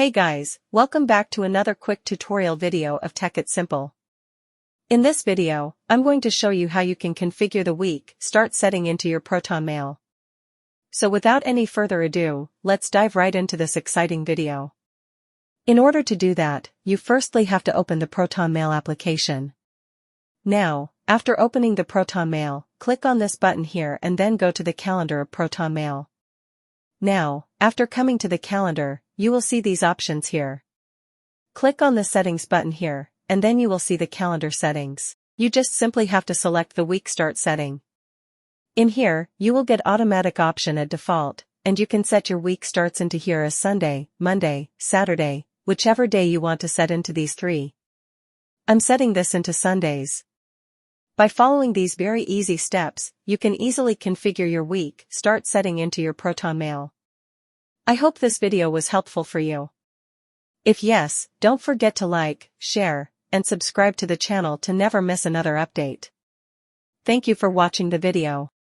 Hey guys, welcome back to another quick tutorial video of Tech It Simple. In this video, I'm going to show you how you can configure the week start setting into your Proton Mail. So without any further ado, let's dive right into this exciting video. In order to do that, you firstly have to open the Proton Mail application. Now, after opening the Proton Mail, click on this button here and then go to the calendar of Proton Mail. Now, after coming to the calendar, you will see these options here. Click on the settings button here, and then you will see the calendar settings. You just simply have to select the week start setting. In here, you will get automatic option at default, and you can set your week starts into here as Sunday, Monday, Saturday, whichever day you want to set into these three. I'm setting this into Sundays. By following these very easy steps, you can easily configure your week start setting into your Proton Mail. I hope this video was helpful for you. If yes, don't forget to like, share, and subscribe to the channel to never miss another update. Thank you for watching the video.